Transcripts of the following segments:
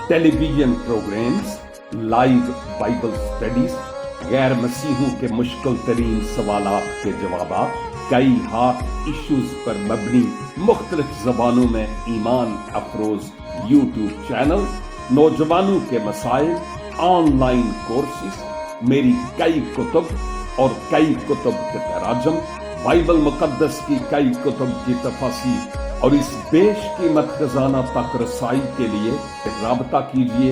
Television programmes, live Bible studies, गैर मसीहों के मुश्किल तरीन सवालात के जवाब, कई हॉट इश्यूज पर मबनी मुख्तलिफ जबानों में ईमान अफरोज यूट्यूब चैनल, नौजवानों के मसाइल, ऑनलाइन कोर्सेज, मेरी कई कुतुब और कई कुतुब के तराजम, बाइबल मुकद्दस की कई कुतुब की तफसीर और इस बेशकीमत खजाना तक रसाई के लिए राबता कीजिए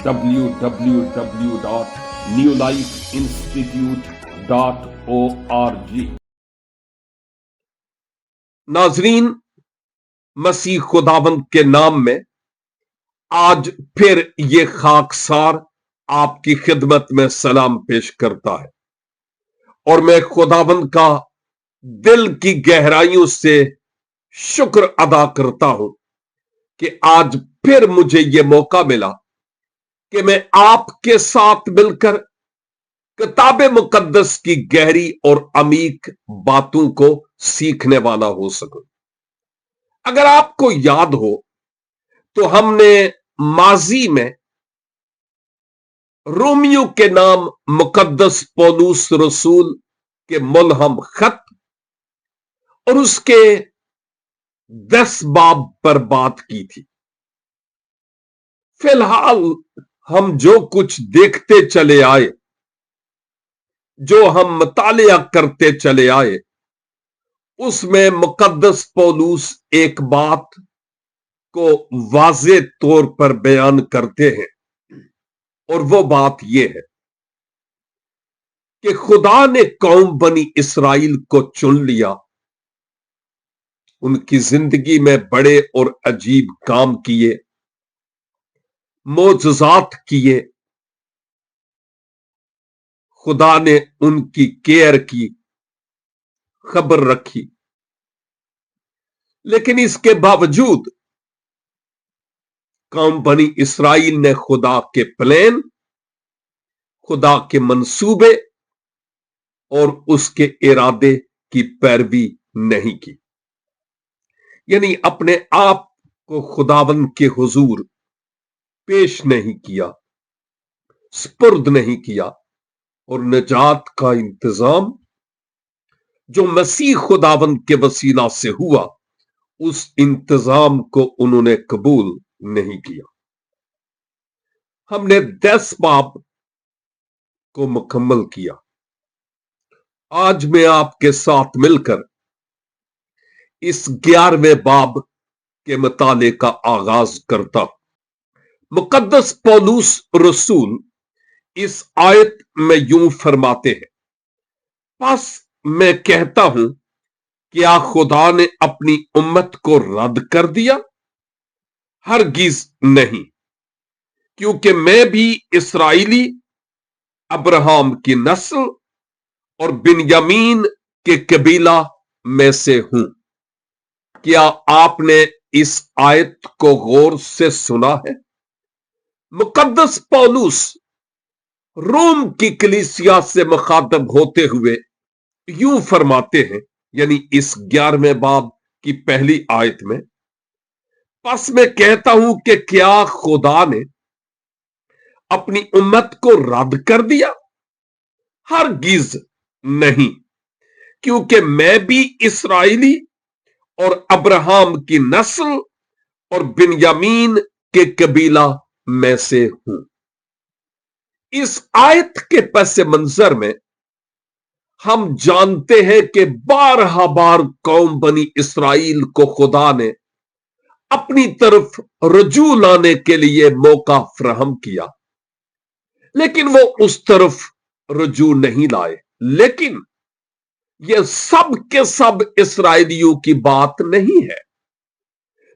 www.newlifeinstitute.org। नाजरीन, मसीह खुदावंद के नाम में आज फिर ये खाकसार आपकी खिदमत में सलाम पेश करता है और मैं खुदावंद का दिल की गहराइयों से शुक्र अदा करता हूं कि आज फिर मुझे यह मौका मिला कि मैं आपके साथ मिलकर किताब मुकद्दस की गहरी और अमीक बातों को सीखने वाला हो सकूं। अगर आपको याद हो तो हमने माजी में रोमियो के नाम मुकद्दस पौलुस रसूल के मुलहम खत और उसके 10 बाब पर बात की थी। फिलहाल हम जो कुछ देखते चले आए, जो हम मुतालिया करते चले आए, उसमें मुकद्दस पौलुस एक बात को वाज़े तौर पर बयान करते हैं और वो बात यह है कि खुदा ने कौम बनी इसराइल को चुन लिया, उनकी जिंदगी में बड़े और अजीब काम किए, मोजज़ात किए, खुदा ने उनकी केयर की, खबर रखी। लेकिन इसके बावजूद कौम बनी इसराइल ने खुदा के प्लान, खुदा के मंसूबे और उसके इरादे की पैरवी नहीं की, यानी अपने आप को खुदावंद के हुजूर पेश नहीं किया, स्पुर्द नहीं किया और निजात का इंतजाम जो मसीह खुदावंद के वसीला से हुआ, उस इंतजाम को उन्होंने कबूल नहीं किया। हमने 10 बाब को मुकम्मल किया। आज मैं आपके साथ मिलकर इस 11वें बाब के मुताले का आगाज करता हूं। मुकद्दस पौलुस रसूल इस आयत में यूं फरमाते हैं, बस मैं कहता हूं, क्या खुदा ने अपनी उम्मत को रद्द कर दिया? हरगिज नहीं, क्योंकि मैं भी इसराइली, अब्राहम की नस्ल और बिन्यामीन के कबीला में से हूं। क्या आपने इस आयत को गौर से सुना है? मुकद्दस पौलुस रोम की कलीसिया से मुखातब होते हुए यूं फरमाते हैं, यानी इस 11वें बाब की पहली आयत में, बस मैं कहता हूं कि क्या खुदा ने अपनी उम्मत को रद्द कर दिया? हरगिज नहीं, क्योंकि मैं भी इसराइली और अब्राहम की नस्ल और बिन्यामीन के कबीला में से हूं। इस आयत के पस मंजर में हम जानते हैं कि 12 बार कौम बनी इसराइल को खुदा ने अपनी तरफ रजू लाने के लिए मौका फराहम किया, लेकिन वो उस तरफ रजू नहीं लाए। लेकिन यह सब के सब इसराइलियों की बात नहीं है।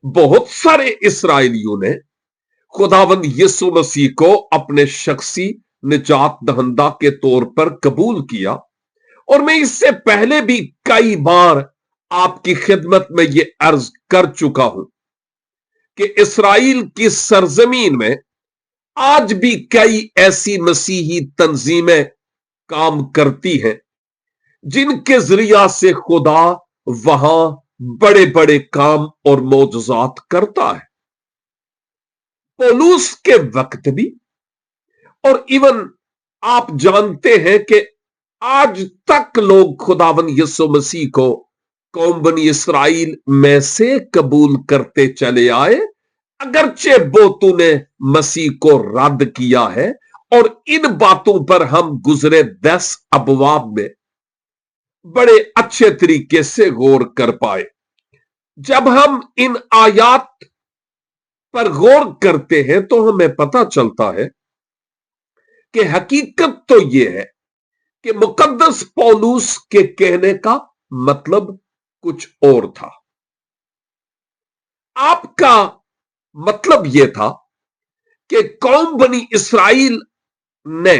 बहुत सारे इसराइलियों ने खुदावंद यीशु मसीह को अपने शख्सी निजात दहंदा के तौर पर कबूल किया, और मैं इससे पहले भी कई बार आपकी खिदमत में यह अर्ज कर चुका हूं कि इसराइल की सरजमीन में आज भी कई ऐसी मसीही तंजीमें काम करती हैं जिनके जरिया से खुदा वहां बड़े बड़े काम और मौजज़ात करता है। पौलुस के वक्त भी, और इवन आप जानते हैं कि आज तक लोग खुदावन यीशु मसीह को कौम बनी इस्राइल में से कबूल करते चले आए, अगरचे बोतू ने मसीह को रद्द किया है। और इन बातों पर हम गुजरे 10 अबवाब में बड़े अच्छे तरीके से गौर कर पाए। जब हम इन आयात पर गौर करते हैं तो हमें पता चलता है कि हकीकत तो यह है कि मुकद्दस पौलुस के कहने का मतलब कुछ और था। आपका मतलब यह था कि कौम बनी इस्राइल ने,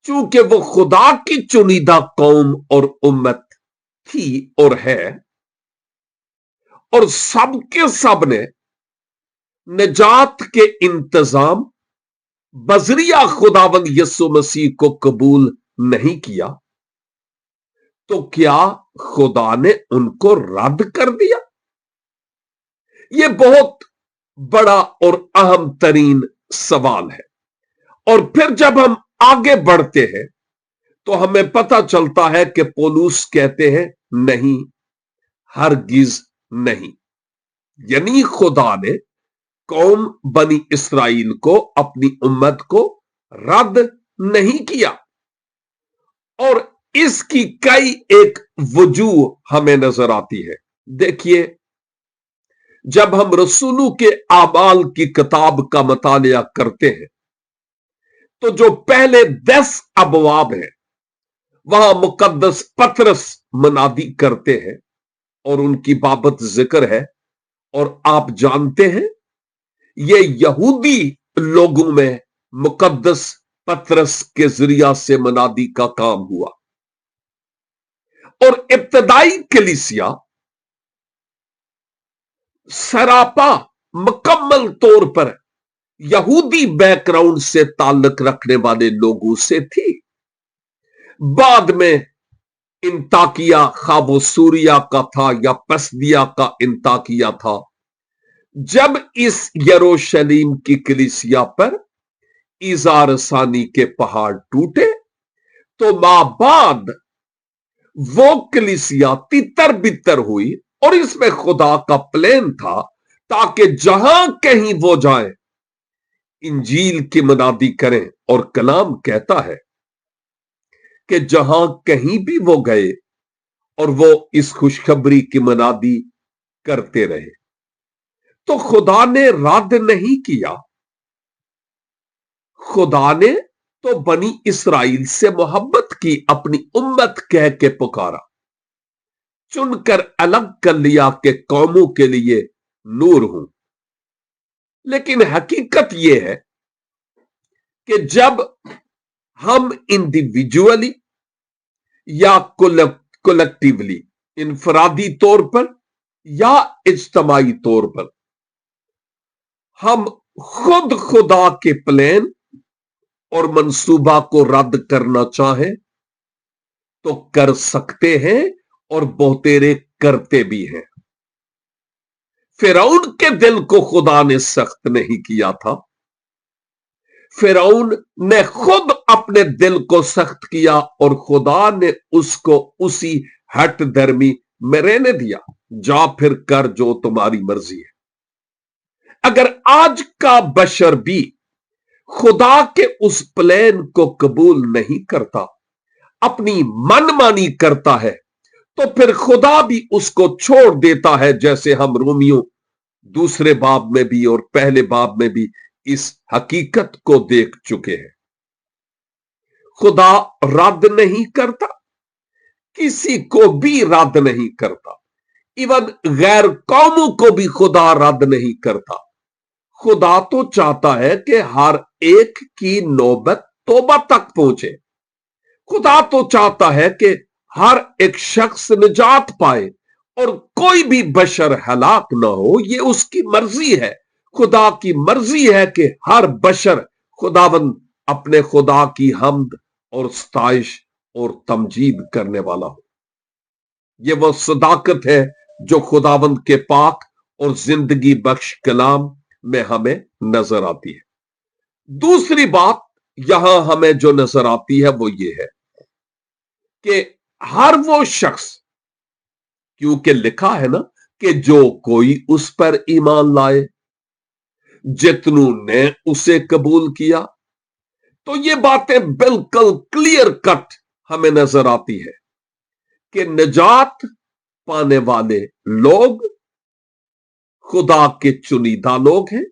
चूंकि वो खुदा की चुनिंदा कौम और उम्मत थी और है, और सबके सब ने निजात के इंतजाम बजरिया खुदावंद यीशु मसीह को कबूल नहीं किया, तो क्या खुदा ने उनको रद्द कर दिया? यह बहुत बड़ा और अहम तरीन सवाल है। और फिर जब हम आगे बढ़ते हैं तो हमें पता चलता है कि पौलुस कहते हैं नहीं, हरगिज नहीं। यानी खुदा ने कौम बनी इस्राइल को, अपनी उम्मत को रद्द नहीं किया। और इसकी कई एक वजूह हमें नजर आती है। देखिए, जब हम रसूलों के आमाल की किताब का मुतालिया करते हैं तो जो पहले 10 अबवाब हैं वहां मुकद्दस पतरस मुनादी करते हैं और उनकी बाबत जिक्र है। और आप जानते हैं ये यहूदी लोगों में मुकद्दस पतरस के जरिया से मुनादी का काम हुआ। और इब्तदाई कलीसिया सरापा मुकम्मल तौर पर यहूदी बैकग्राउंड से ताल्लुक रखने वाले लोगों से थी। बाद में इंताकिया खाबो सूरिया का था या पसदिया का इंताकिया था। जब इस यरूशलेम की कलीसिया पर इजार सानी के पहाड़ टूटे तो बाद वो कलीसिया तितर बितर हुई, और इसमें खुदा का प्लान था ताकि जहां कहीं वो जाए इंजील की मुनादी करें। और कलाम कहता है कि जहां कहीं भी वो गए और वो इस खुशखबरी की मुनादी करते रहे, तो खुदा ने रद्द नहीं किया। खुदा ने तो बनी इस्राइल से मोहब्बत की, अपनी उम्मत कह के पुकारा, चुनकर अलग कर लिया कि कौमों के लिए नूर हूं। लेकिन हकीकत यह है कि जब हम इंडिविजुअली या कलेक्टिवली, इनफरादी तौर पर या इज्तमाई तौर पर, हम खुद खुदा के प्लान और मंसूबा को रद्द करना चाहें तो कर सकते हैं, और बहुतेरे करते भी हैं। फिरौन के दिल को खुदा ने सख्त नहीं किया था, फिरौन ने खुद अपने दिल को सख्त किया और खुदा ने उसको उसी हट धर्मी में रहने दिया। जा फिर कर जो तुम्हारी मर्जी है। अगर आज का बशर भी खुदा के उस प्लान को कबूल नहीं करता, अपनी मनमानी करता है, तो फिर खुदा भी उसको छोड़ देता है, जैसे हम रोमियो 2 बाब में भी और पहले बाब में भी इस हकीकत को देख चुके हैं। खुदा रद्द नहीं करता, किसी को भी रद्द नहीं करता। इवन गैर कौमों को भी खुदा रद्द नहीं करता। खुदा तो चाहता है कि हर एक की नौबत तौबा तक पहुंचे। खुदा तो चाहता है कि हर एक शख्स निजात पाए और कोई भी बशर हलाक ना हो। यह उसकी मर्जी है। खुदा की मर्जी है कि हर बशर खुदावंद अपने खुदा की हमद और सताइश और तमजीद करने वाला हो। यह वो सदाकत है जो खुदावंद के पाक और जिंदगी बख्श कलाम में हमें नजर आती है। दूसरी बात यहां हमें जो नजर आती है वो ये है कि हर वो शख्स, क्योंकि लिखा है ना कि जो कोई उस पर ईमान लाए, जितनों ने उसे कबूल किया, तो ये बातें बिल्कुल क्लियर कट हमें नजर आती है कि निजात पाने वाले लोग खुदा के चुनिंदा लोग हैं,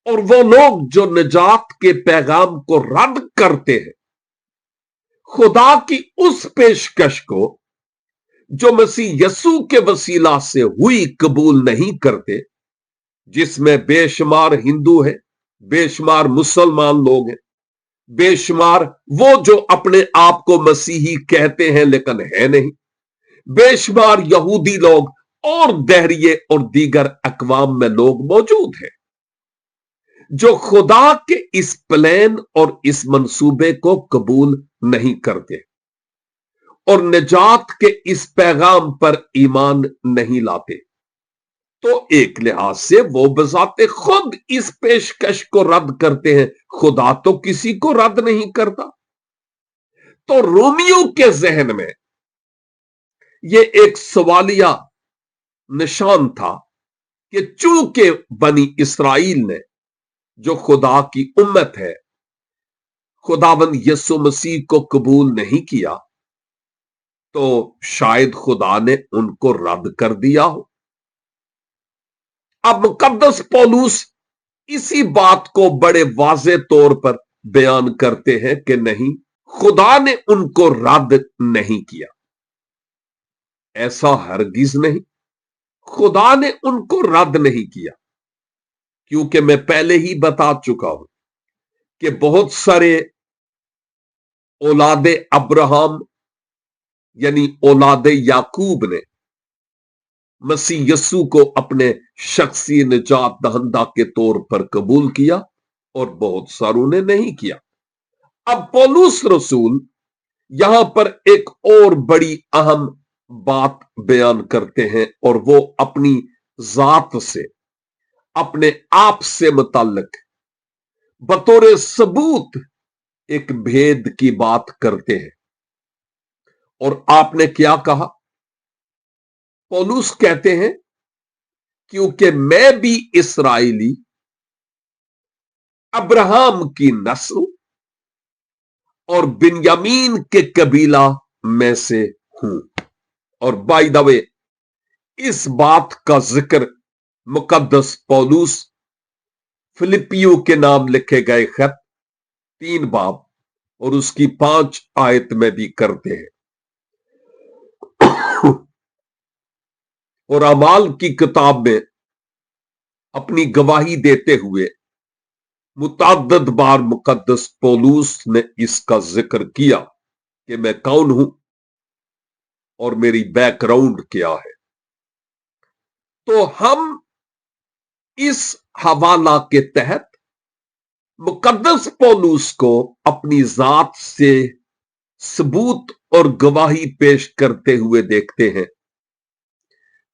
और वो लोग जो निजात के पैगाम को रद्द करते हैं, खुदा की उस पेशकश को जो मसीह यस्सु के वसीला से हुई कबूल नहीं करते, जिसमें बेशुमार हिंदू हैं, बेशुमार मुसलमान लोग हैं, बेशुमार वो जो अपने आप को मसीही कहते हैं लेकिन है नहीं, बेशुमार यहूदी लोग और दहरिये और दीगर अकवाम में लोग मौजूद हैं जो खुदा के इस प्लान और इस मंसूबे को कबूल नहीं करते और निजात के इस पैगाम पर ईमान नहीं लाते। तो एक लिहाज से वो बजाते खुद इस पेशकश को रद्द करते हैं, खुदा तो किसी को रद्द नहीं करता। तो रोमियो के जहन में ये एक सवालिया निशान था कि चूंकि बनी इसराइल ने, जो खुदा की उम्मत है, खुदावंद यीशु मसीह को कबूल नहीं किया, तो शायद खुदा ने उनको रद्द कर दिया हो। अब मुकद्दस पौलुस इसी बात को बड़े वाज़े तौर पर बयान करते हैं कि नहीं, खुदा ने उनको रद्द नहीं किया, ऐसा हरगिज नहीं, खुदा ने उनको रद्द नहीं किया। क्योंकि मैं पहले ही बता चुका हूं कि बहुत सारे औलादे अब्राहम यानी औलादे याकूब ने मसीह यस्सु को अपने शख्सी निजात दहंदा के तौर पर कबूल किया और बहुत सारों ने नहीं किया। अब पौलुस रसूल यहां पर एक और बड़ी अहम बात बयान करते हैं, और वो अपनी जात से, अपने आप से मुताल्लिक बतौर सबूत एक भेद की बात करते हैं। और आपने क्या कहा? पौलुस कहते हैं क्योंकि मैं भी इस्राएली अब्राहम की नस्ल और बिन्यामीन के कबीला में से हूं। और बाय द वे, इस बात का जिक्र मुकद्दस पौलुस फिलिपियो के नाम लिखे गए खत 3 बाब और उसकी 5 आयत में भी करते हैं। और अमाल की किताब में अपनी गवाही देते हुए मुतअद्दिद बार मुकद्दस पौलुस ने इसका जिक्र किया कि मैं कौन हूं और मेरी बैकग्राउंड क्या है। तो हम इस हवाला के तहत मुकद्दस पौलुस को अपनी जात से सबूत और गवाही पेश करते हुए देखते हैं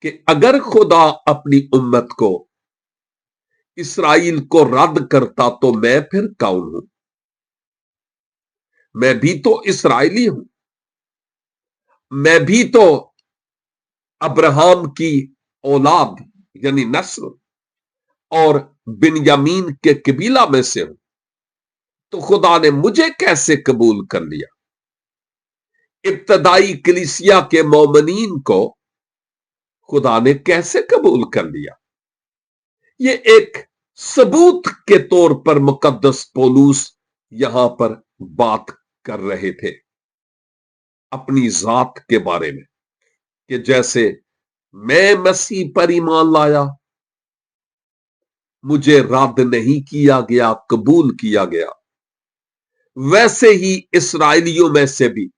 कि अगर खुदा अपनी उम्मत को, इसराइल को रद्द करता तो मैं फिर कौन हूं? मैं भी तो इसराइली हूं, मैं भी तो अब्राहम की औलाद यानी नस्ल और बिन्यामीन के कबीला में से हूं। तो खुदा ने मुझे कैसे कबूल कर लिया? इब्तदाई कलीसिया के मोमिनीन को खुदा ने कैसे कबूल कर लिया? ये एक सबूत के तौर पर मुकद्दस पौलुस यहां पर बात कर रहे थे अपनी जात के बारे में, कि जैसे मैं मसीह पर ईमान लाया, मुझे रद्द नहीं किया गया, कबूल किया गया, वैसे ही इसराइलियों में से भी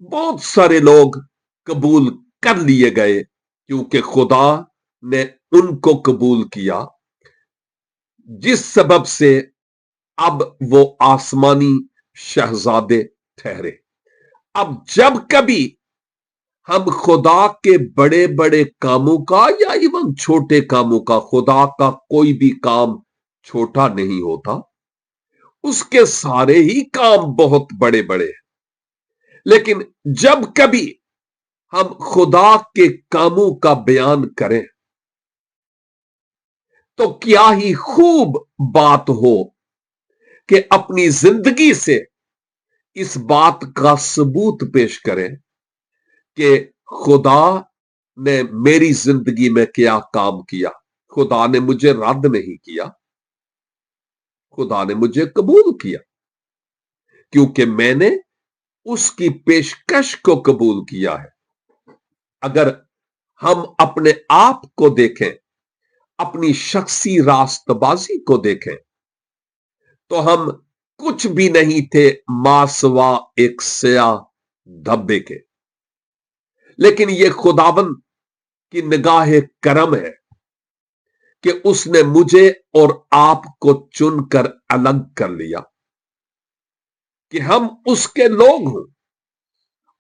बहुत सारे लोग कबूल कर लिए गए, क्योंकि खुदा ने उनको कबूल किया, जिस सबब से अब वो आसमानी शहजादे ठहरे। अब जब कभी हम खुदा के बड़े बड़े कामों का या इवन छोटे कामों का, खुदा का कोई भी काम छोटा नहीं होता, उसके सारे ही काम बहुत बड़े बड़े हैं। लेकिन जब कभी हम खुदा के कामों का बयान करें तो क्या ही खूब बात हो कि अपनी जिंदगी से इस बात का सबूत पेश करें कि खुदा ने मेरी जिंदगी में क्या काम किया। खुदा ने मुझे रद्द नहीं किया, खुदा ने मुझे कबूल किया, क्योंकि मैंने उसकी पेशकश को कबूल किया है। अगर हम अपने आप को देखें, अपनी शख्सी रास्तबाजी को देखें, तो हम कुछ भी नहीं थे मासवा एक स्याह धब्बे के। लेकिन यह खुदावन की निगाह करम है कि उसने मुझे और आपको चुनकर अलग कर लिया कि हम उसके लोग हों,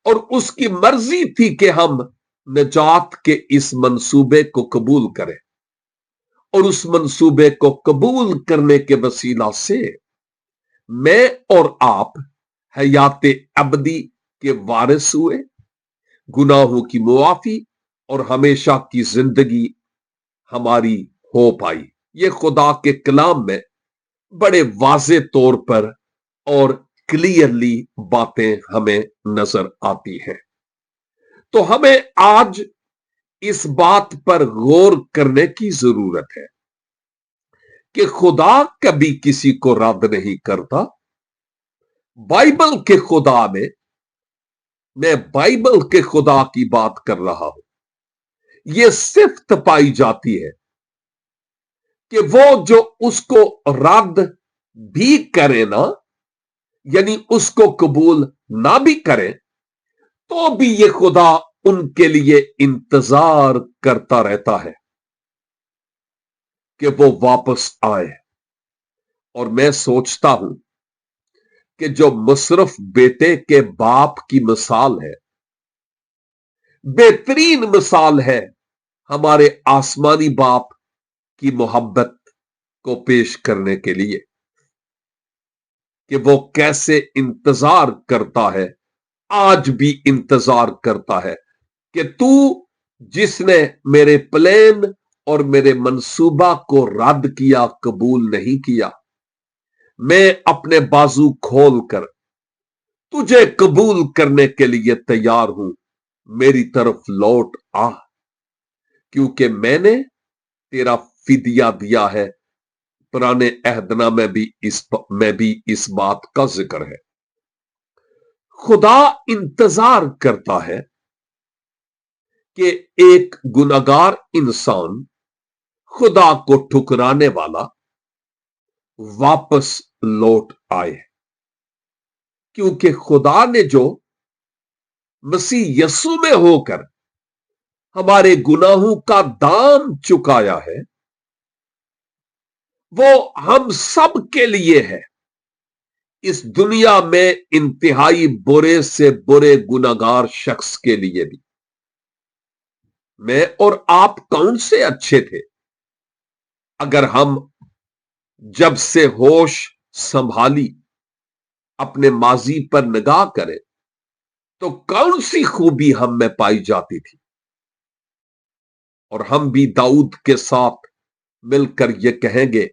और उसकी मर्जी थी कि हम निजात के इस मंसूबे को कबूल करें, और उस मंसूबे को कबूल करने के वसीला से मैं और आप हयात अबदी के वारिस हुए, गुनाहों की मुआफी और हमेशा की जिंदगी हमारी हो पाई। ये खुदा के कलाम में बड़े वाज़े तौर पर और क्लियरली बातें हमें नजर आती हैं। तो हमें आज इस बात पर गौर करने की जरूरत है कि खुदा कभी किसी को रद्द नहीं करता। बाइबल के खुदा में, मैं बाइबल के खुदा की बात कर रहा हूं, यह सिफ्त पाई जाती है कि वो जो उसको रद्द भी करे ना, यानी उसको कबूल ना भी करें, तो भी ये खुदा उनके लिए इंतजार करता रहता है कि वो वापस आए। और मैं सोचता हूं कि जो मुशर्रफ बेटे के बाप की मिसाल है, बेहतरीन मिसाल है हमारे आसमानी बाप की मोहब्बत को पेश करने के लिए, कि वो कैसे इंतजार करता है, आज भी इंतजार करता है कि तू जिसने मेरे प्लान और मेरे मंसूबा को रद्द किया, कबूल नहीं किया, मैं अपने बाजू खोलकर तुझे कबूल करने के लिए तैयार हूं। मेरी तरफ लौट आ, क्योंकि मैंने तेरा फिदिया दिया है। पुराने अहदना में भी इस बात का जिक्र है। खुदा इंतजार करता है कि एक गुनाहगार इंसान, खुदा को ठुकराने वाला, वापस लौट आए, क्योंकि खुदा ने जो मसीह यस्सु में होकर हमारे गुनाहों का दाम चुकाया है, वो हम सब के लिए है। इस दुनिया में इंतहाई बुरे से बुरे गुनाहगार शख्स के लिए भी। मैं और आप कौन से अच्छे थे? अगर हम जब से होश संभाली अपने माजी पर निगाह करें, तो कौन सी खूबी हम में पाई जाती थी? और हम भी दाऊद के साथ मिलकर यह कहेंगे,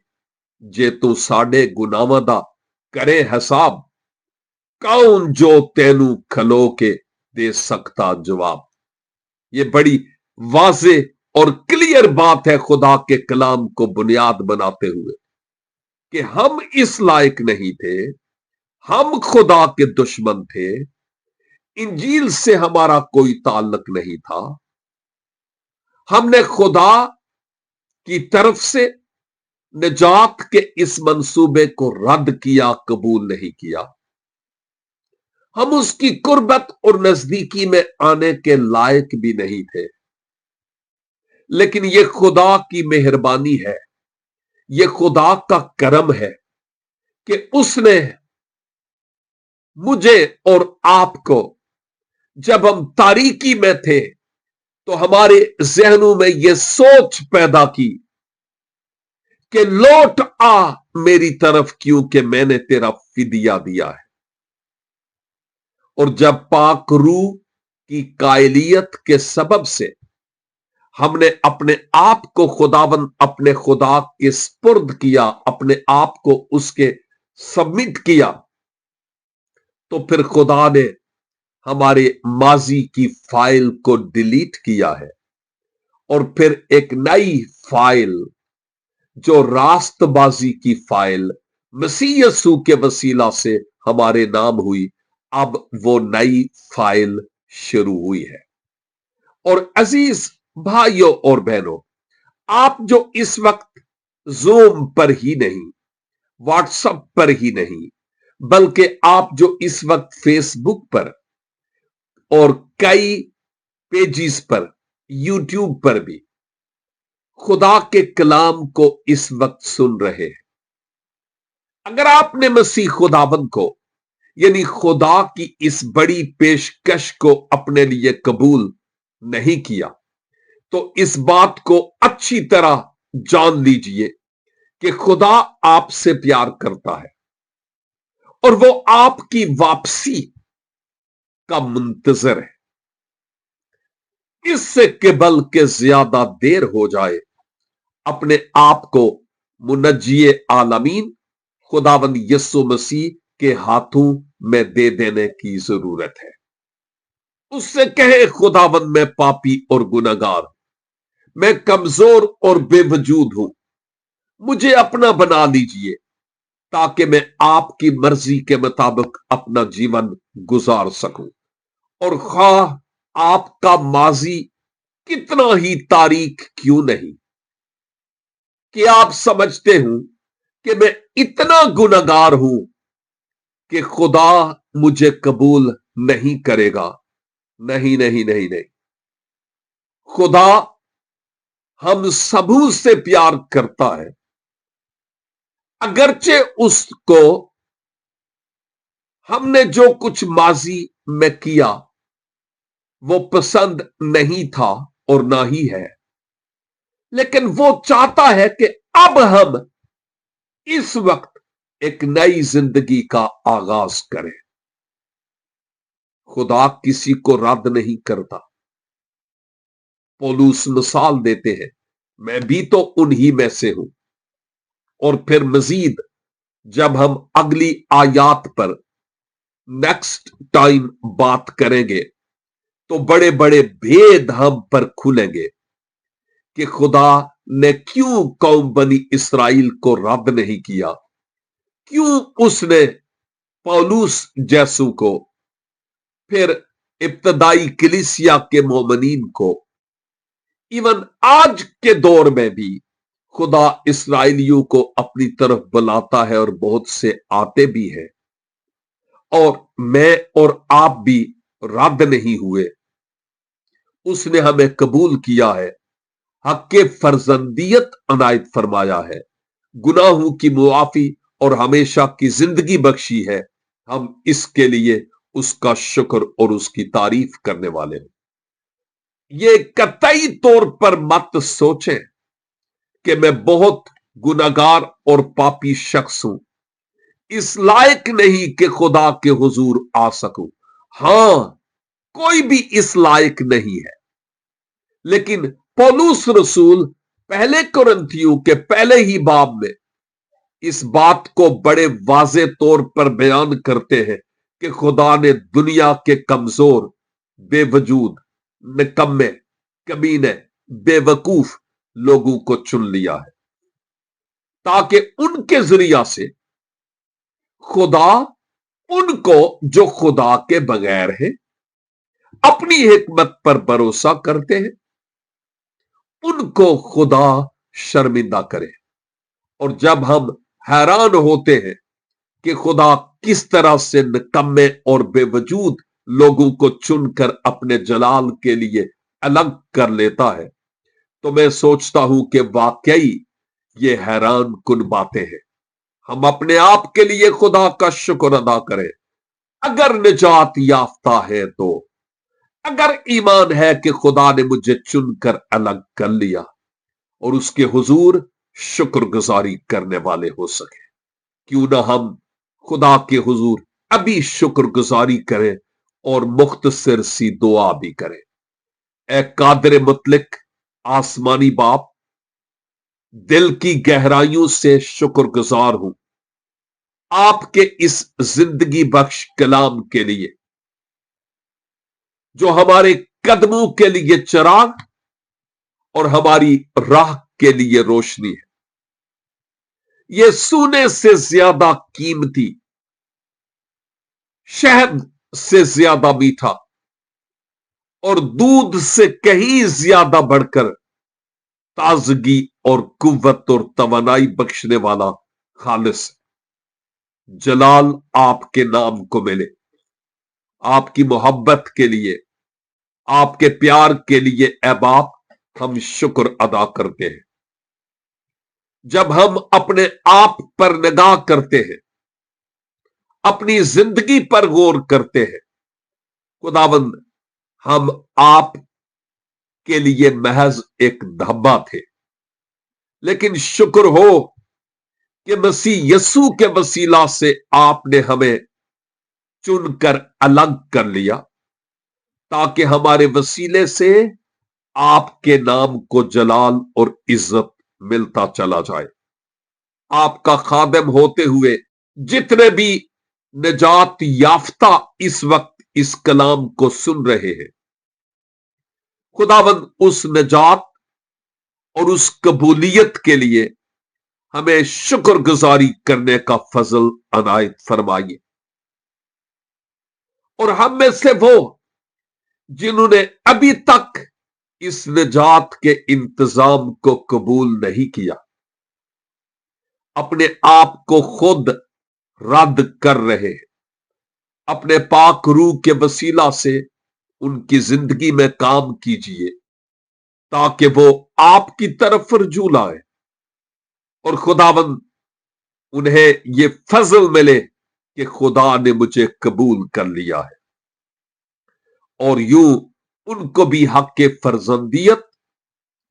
जे तू साडे गुनाहां दा करे हिसाब, कौन जो तेनू खलो के दे सकता जवाब। यह बड़ी वाजे और क्लियर बात है खुदा के कलाम को बुनियाद बनाते हुए, कि हम इस लायक नहीं थे, हम खुदा के दुश्मन थे, इंजील से हमारा कोई ताल्लुक नहीं था, हमने खुदा की तरफ से निजात के इस मंसूबे को रद्द किया, कबूल नहीं किया। हम उसकी कुर्बत और नजदीकी में आने के लायक भी नहीं थे। लेकिन यह खुदा की मेहरबानी है, यह खुदा का करम है कि उसने मुझे और आपको जब हम तारीकी में थे तो हमारे जहनों में यह सोच पैदा की कि लौट आ मेरी तरफ, क्योंकि मैंने तेरा फिदिया दिया है। और जब पाक रूह की कायलियत के सबब से हमने अपने आप को खुदावन अपने खुदा के स्पुर्द किया, अपने आप को उसके सबमिट किया, तो फिर खुदा ने हमारे माजी की फाइल को डिलीट किया है और फिर एक नई फाइल जो रास्तबाजी की फाइल मसीह यीशु के वसीला से हमारे नाम हुई, अब वो नई फाइल शुरू हुई है। और अजीज भाइयों और बहनों, आप जो इस वक्त जूम पर ही नहीं, व्हाट्सएप पर ही नहीं, बल्कि आप जो इस वक्त फेसबुक पर और कई पेजेस पर, यूट्यूब पर भी खुदा के कलाम को इस वक्त सुन रहे हैं, अगर आपने मसीह खुदाबंद को यानी खुदा की इस बड़ी पेशकश को अपने लिए कबूल नहीं किया, तो इस बात को अच्छी तरह जान लीजिए कि खुदा आपसे प्यार करता है और वो आपकी वापसी का मुंतजर है। इससे केवल के ज्यादा देर हो जाए, अपने आप को मुनज्जिए आलमीन खुदावंद यीशु मसीह के हाथों में दे देने की जरूरत है। उससे कहे, खुदावंद मैं पापी और गुनहगार, मैं कमजोर और बेवजूद हूं, मुझे अपना बना लीजिए ताकि मैं आपकी मर्जी के मुताबिक अपना जीवन गुजार सकूं। और खाह आपका माजी कितना ही तारीख क्यों नहीं, कि आप समझते हूं कि मैं इतना गुनहगार हूं कि खुदा मुझे कबूल नहीं करेगा। नहीं नहीं नहीं नहीं, खुदा हम सबों से प्यार करता है, अगरचे उसको हमने जो कुछ माजी में किया वो पसंद नहीं था और ना ही है, लेकिन वो चाहता है कि अब हम इस वक्त एक नई जिंदगी का आगाज करें। खुदा किसी को रद्द नहीं करता। पौलुस मिसाल देते हैं, मैं भी तो उन्हीं में से हूं। और फिर मजीद जब हम अगली आयात पर नेक्स्ट टाइम बात करेंगे तो बड़े बड़े भेद हम पर खुलेंगे कि खुदा ने क्यों कौम बनी इस्राइल को रद्द नहीं किया, क्यों उसने पौलुस जैसू को, फिर इब्तदाई कलीसिया के मोमिनीन को, इवन आज के दौर में भी खुदा इस्राइलियों को अपनी तरफ बुलाता है और बहुत से आते भी हैं। और मैं और आप भी रद्द नहीं हुए, उसने हमें कबूल किया है, हक के फर्जंदियत अनायत फरमाया है, गुनाहों की मुआफी और हमेशा की जिंदगी बख्शी है। हम इसके लिए उसका शुक्र और उसकी तारीफ करने वाले हैं। ये कतई तौर पर मत सोचें कि मैं बहुत गुनहगार और पापी शख्स हूं, इस लायक नहीं कि खुदा के हुजूर आ सकूं। हां, कोई भी इस लायक नहीं है, लेकिन पौलुस रसूल पहले कुरिन्थियों के पहले ही बाब में इस बात को बड़े वाजे तौर पर बयान करते हैं कि खुदा ने दुनिया के कमजोर, बेवजूद, निकम्मे, कमीने, बेवकूफ लोगों को चुन लिया है ताकि उनके जरिया से खुदा उनको जो खुदा के बगैर है, अपनी हिकमत पर भरोसा करते हैं, उनको खुदा शर्मिंदा करे। और जब हम हैरान होते हैं कि खुदा किस तरह से निकम्मे और बेवजूद लोगों को चुनकर अपने जलाल के लिए अलग कर लेता है, तो मैं सोचता हूं कि वाकई ये हैरान कुन बातें हैं। हम अपने आप के लिए खुदा का शुक्र अदा करें। अगर निजात याफ्ता है तो अगर ईमान है कि खुदा ने मुझे चुनकर अलग कर लिया और उसके हुजूर शुक्रगुजारी करने वाले हो सके, क्यों ना हम खुदा के हुजूर अभी शुक्रगुजारी करें और मुख्तसर सी दुआ भी करें। ए कादिर मुतलिक आसमानी बाप, दिल की गहराइयों से शुक्रगुजार हूं आपके इस जिंदगी बख्श कलाम के लिए, जो हमारे कदमों के लिए चिराग और हमारी राह के लिए रोशनी है। यह सोने से ज्यादा कीमती, शहद से ज्यादा मीठा और दूध से कहीं ज्यादा बढ़कर ताजगी और कुव्वत और तवानाई बख्शने वाला खालिस जलाल आपके नाम को मिले। आपकी मोहब्बत के लिए, आपके प्यार के लिए ऐ बाप हम शुक्र अदा करते हैं। जब हम अपने आप पर निगाह करते हैं, अपनी जिंदगी पर गौर करते हैं, खुदावंद हम आप के लिए महज एक धब्बा थे, लेकिन शुक्र हो कि मसीह यस्सु के वसीला से आपने हमें चुनकर अलग कर लिया, ताकि हमारे वसीले से आपके नाम को जलाल और इज्जत मिलता चला जाए। आपका खादिम होते हुए जितने भी निजात याफ्ता इस वक्त इस कलाम को सुन रहे हैं, खुदावंद उस निजात और उस कबूलियत के लिए हमें शुक्रगुजारी करने का फजल अनायत फरमाइए। और हम में से वो जिन्होंने अभी तक इस निजात के इंतजाम को कबूल नहीं किया, अपने आप को खुद रद्द कर रहे हैं, अपने पाक रूह के वसीला से उनकी जिंदगी में काम कीजिए, ताकि वो आपकी तरफ रजू लाए और खुदावंद उन्हें ये फजल मिले कि खुदा ने मुझे कबूल कर लिया है, और यूं उनको भी हक के फर्जंदियत,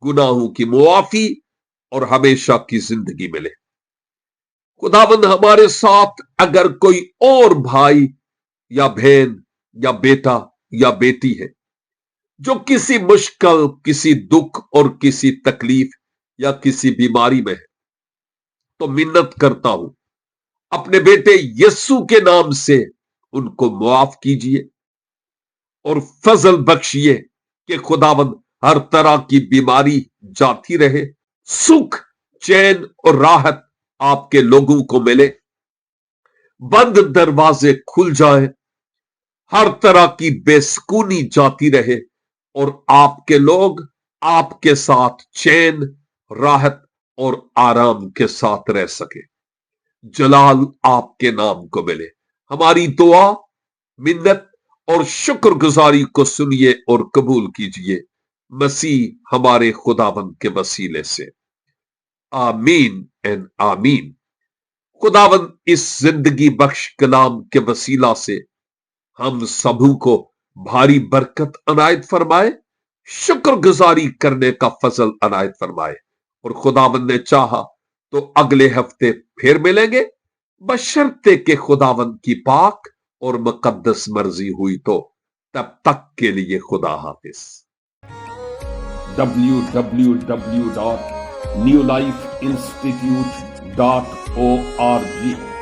गुनाहों की मुआफी और हमेशा की जिंदगी मिले। खुदावंद हमारे साथ अगर कोई और भाई या बहन या बेटा या बेटी है जो किसी मुश्किल, किसी दुख और किसी तकलीफ या किसी बीमारी में है, तो मिन्नत करता हूं अपने बेटे यस्सु के नाम से उनको मुआफ कीजिए और फजल बख्शिए कि खुदावंद हर तरह की बीमारी जाती रहे, सुख, चैन और राहत आपके लोगों को मिले, बंद दरवाजे खुल जाए, हर तरह की बेसुकूनी जाती रहे और आपके लोग आपके साथ चैन, राहत और आराम के साथ रह सके। जलाल आपके नाम को मिले। हमारी दुआ, मिन्नत और शुक्रगुजारी को सुनिए और कबूल कीजिए, मसीह हमारे खुदावंद के वसीले से। आमीन एंड आमीन। खुदावंद इस जिंदगी बख्श कलाम के वसीला से हम सबू को भारी बरकत अनायत फरमाए, शुक्रगुजारी करने का फजल अनायत फरमाए, और खुदावंद ने चाहा तो अगले हफ्ते फिर मिलेंगे, बशर्ते के खुदावंद की पाक और मुकद्दस मर्जी हुई तो। तब तक के लिए खुदा हाफिज। www.newlifeinstitute.org